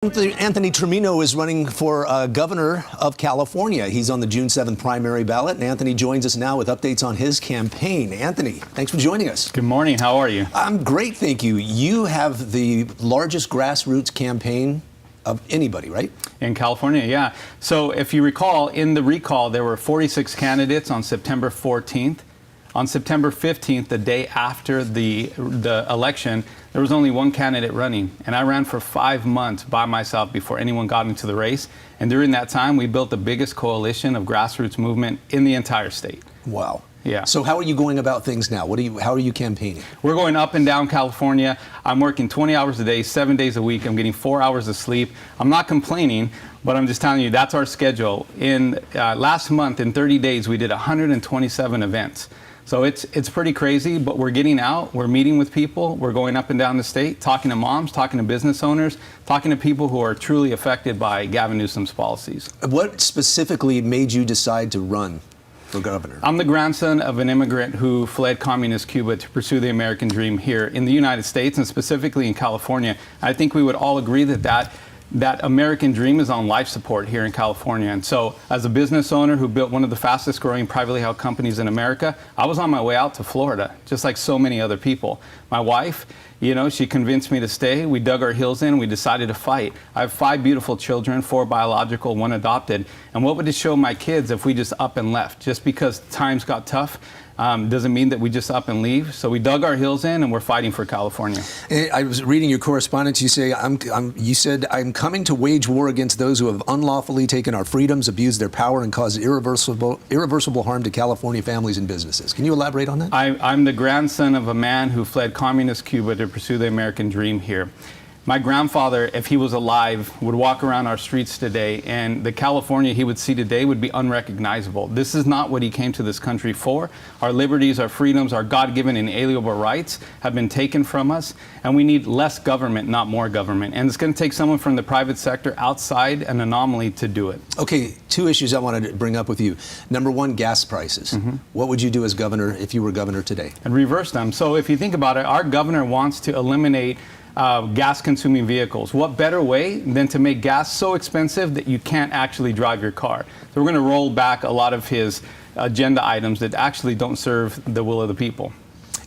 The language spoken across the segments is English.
Anthony Trimino is running for governor of California. He's on the June 7th primary ballot, and Anthony joins us now with updates on his campaign. Anthony, thanks for joining us. Good morning. How are you? I'm great, thank you. You have the largest grassroots campaign of anybody, right? In California, yeah. So if you recall, in the recall, there were 46 candidates on September 14th. On September 15th, the day after the election, there was only one candidate running, and I ran for 5 months by myself before anyone got into the race. And during that time, we built the biggest coalition of grassroots movement in the entire state. Wow. Yeah. So how are you going about things now? How are you campaigning? We're going up and down California. I'm working 20 hours a day, 7 days a week. I'm getting 4 hours of sleep. I'm not complaining, but I'm just telling you that's our schedule. In last month, in 30 days, we did 127 events. So it's pretty crazy, but we're getting out, we're meeting with people, we're going up and down the state, talking to moms, talking to business owners, talking to people who are truly affected by Gavin Newsom's policies. What specifically made you decide to run for governor? I'm the grandson of an immigrant who fled communist Cuba to pursue the American dream here in the United States and specifically in California. I think we would all agree that American dream is on life support here in California. And so as a business owner who built one of the fastest growing privately held companies in America, I was on my way out to Florida, just like so many other people. My wife, she convinced me to stay. We dug our heels in, we decided to fight. I have 5 beautiful children, 4 biological, 1 adopted. And what would it show my kids if we just up and left? Just because times got tough, doesn't mean that we just up and leave. So we dug our heels in and we're fighting for California. I was reading your correspondence. You say, you said, I'm coming to wage war against those who have unlawfully taken our freedoms, abused their power, and caused irreversible harm to California families and businesses. Can you elaborate on that? I'm the grandson of a man who fled communist Cuba to pursue the American dream here. My grandfather, if he was alive, would walk around our streets today, and the California he would see today would be unrecognizable. This is not what he came to this country for. Our liberties, our freedoms, our God-given inalienable rights have been taken from us, and we need less government, not more government. And it's going to take someone from the private sector outside an anomaly to do it. Okay, 2 issues I wanted to bring up with you. Number 1, gas prices. What would you do as governor if you were governor today? And reverse them. So if you think about it, our governor wants to eliminate gas-consuming vehicles. What better way than to make gas so expensive that you can't actually drive your car? So we're going to roll back a lot of his agenda items that actually don't serve the will of the people.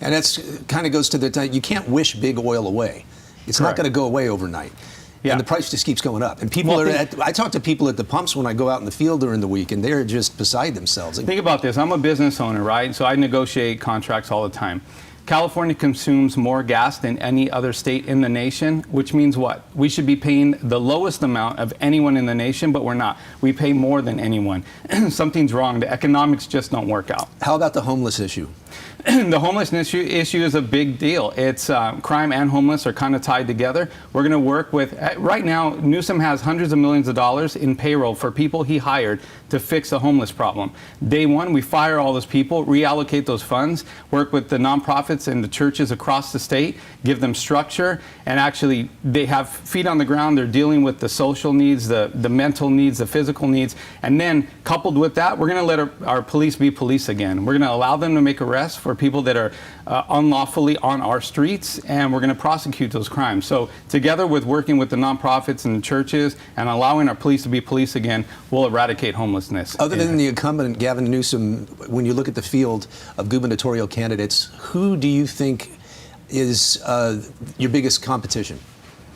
And that's kind of goes to the you can't wish big oil away. It's not going to go away overnight. Yeah. And the price just keeps going up. And people I talk to people at the pumps when I go out in the field during the week, and they're just beside themselves. Think about this. I'm a business owner, right? So I negotiate contracts all the time. California consumes more gas than any other state in the nation, which means what? We should be paying the lowest amount of anyone in the nation, but we're not. We pay more than anyone. Something's wrong. The economics just don't work out. How about the homeless issue? The homelessness issue is a big deal. It's crime and homeless are kind of tied together. We're going to work with, right now, Newsom has hundreds of millions of dollars in payroll for people he hired to fix the homeless problem. Day one, we fire all those people, reallocate those funds, work with the nonprofits and the churches across the state, give them structure, and actually they have feet on the ground. They're dealing with the social needs, the mental needs, the physical needs. And then coupled with that, we're going to let our police be police again. We're going to allow them to make arrests for people that are unlawfully on our streets, and we're going to prosecute those crimes. So together with working with the nonprofits and the churches and allowing our police to be police again, we'll eradicate homelessness. Other than the incumbent Gavin Newsom, when you look at the field of gubernatorial candidates, who do you think is your biggest competition?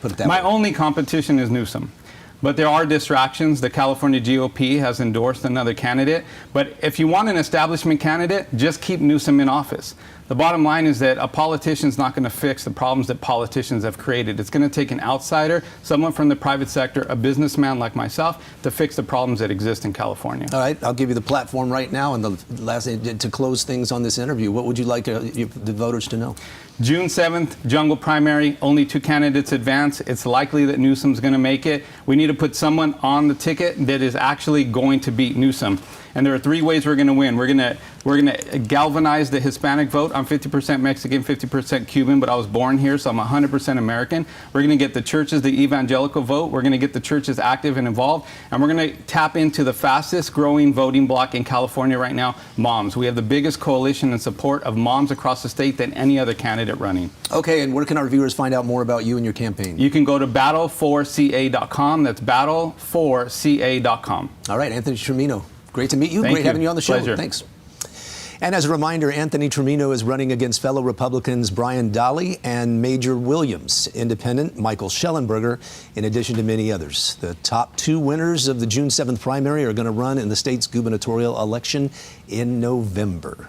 Put it that way. My only competition is Newsom. But there are distractions. The California GOP has endorsed another candidate. But if you want an establishment candidate, just keep Newsom in office. The bottom line is that a politician's not going to fix the problems that politicians have created. It's going to take an outsider, someone from the private sector, a businessman like myself, to fix the problems that exist in California. All right, I'll give you the platform right now and the last to close things on this interview. What would you like the voters to know? June 7th, jungle primary, only 2 candidates advance. It's likely that Newsom's going to make it. We need to put someone on the ticket that is actually going to beat Newsom. And there are 3 ways we're going to win. We're We're going to galvanize the Hispanic vote. I'm 50% Mexican, 50% Cuban, but I was born here, so I'm 100% American. We're going to get the churches, the evangelical vote. We're going to get the churches active and involved. And we're going to tap into the fastest growing voting bloc in California right now, moms. We have the biggest coalition in support of moms across the state than any other candidate running. Okay, and where can our viewers find out more about you and your campaign? You can go to battle4ca.com. That's battle4ca.com. All right, Anthony Trimino, great to meet you. Thank Great having you on the show. Pleasure. Thanks. And as a reminder, Anthony Trimino is running against fellow Republicans Brian Dahle and Major Williams, Independent Michael Schellenberger, in addition to many others. The top two winners of the June 7th primary are going to run in the state's gubernatorial election in November.